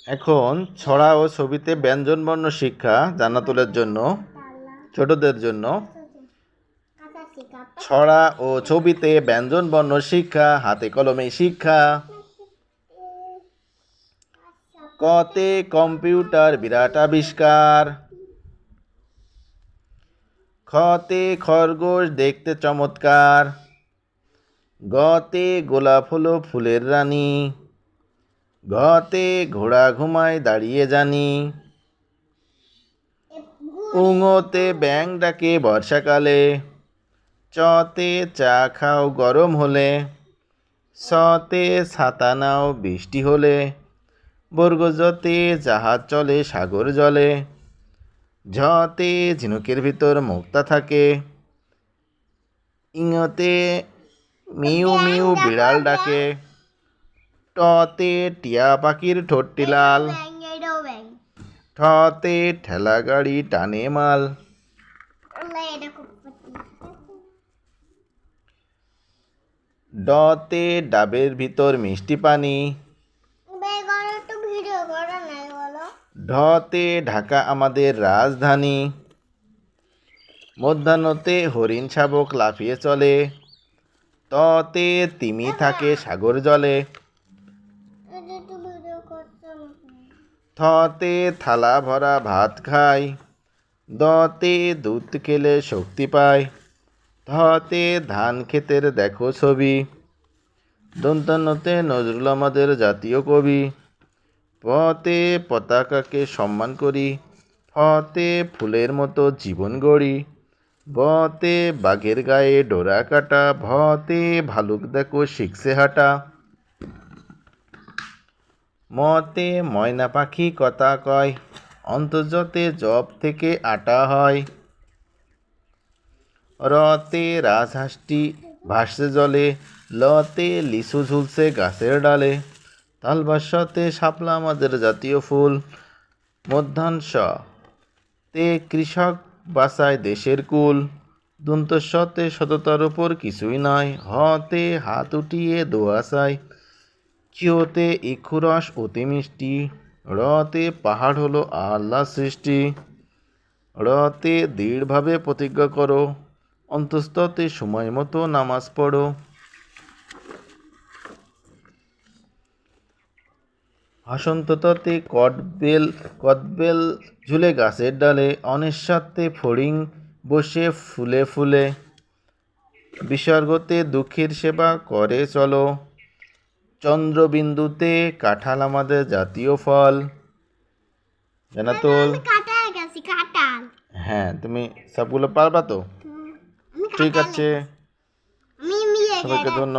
এখন ছড়া ও ছবিতে ব্যঞ্জনবর্ণ শিক্ষা জান্নাতুলের জন্য, ছোটদের জন্য। ছড়া ও ছবিতে ব্যঞ্জনবর্ণ শিক্ষা, হাতে কলমে শিক্ষা। কতে কম্পিউটার বিরাট আবিষ্কার। খতে খরগোশ দেখতে চমৎকার। গতে গোলাপ হলো ফুলের রানী। ঘতে ঘোড়া ঘুমায় দাঁড়িয়ে জানি। উঙতে ব্যাঙ ডাকে বর্ষাকালে। চতে চা খাও গরম হলে। সতে ছাতা নাও বৃষ্টি হলে। বর্গজতে জাহাজ চলে সাগর জলে। ঝতে ঝিনুকের ভিতর মুক্তা থাকে। ইঙতে মিউ মিউ বিড়াল ডাকে। টতে টিয়া পাখির ঠোঁটটি লাল। ঠতে ঠেলা গাড়ি টানে মাল। ডতে ডাবের ভিতর মিষ্টি পানি। ঢতে ঢাকা আমাদের রাজধানী। মধ্যাহ্নতে হরিণ শাবক লাফিয়ে চলে। ততে তিমি থাকে সাগর জলে। থতে থালা ভরা ভাত খায়। দতে দুধ খেলে শক্তি পায়। ধতে ধান ক্ষেতের দেখো ছবি। দন্তান্নতে নজরুল আমাদের জাতীয় কবি। পতে পতাকাকে সম্মান করি। ফতে ফুলের মতো জীবন গড়ি। বতে বাঘের গায়ে ডোরা কাটা। ভতে ভালুক দেখো শিখছে হাঁটা। মতে ময়না পাখি কথা কয়। অন্তর্জতে জব থেকে আটা হয়। রতে রাজহাঁসটি ভাসছে জলে। লতে লিচু ঝুলছে গাছের ডালে। তালবাসতে শাপলা আমাদের জাতীয় ফুল। মধ্যাংশ তে কৃষক বাঁচায় দেশের কুল। দন্তস্বতে সততার উপর কিছুই নয়। হতে হাত উঠিয়ে দোয়া চায়। কিয়তে ইক্ষুরস অতি মিষ্টি। রতে পাহাড় হলো আল্লাহ সৃষ্টি। রতে দৃঢ়ভাবে প্রতিজ্ঞা করো। অন্তস্ততে সময় মতো নামাজ পড়ো। হাসন্ততে কদবেল ঝুলে গাছের ডালে। অনিঃস্বার্থে ফড়িং বসে ফুলে ফুলে। বিসর্গতে দুঃখীর সেবা করে চলো। চন্দ্রবিন্দুতে কাঁঠাল আমাদের জাতীয় ফল। জান্নাতুল, হ্যাঁ তুমি সবগুলো পারবা তো? ঠিক আছে, সবাইকে ধন্যবাদ।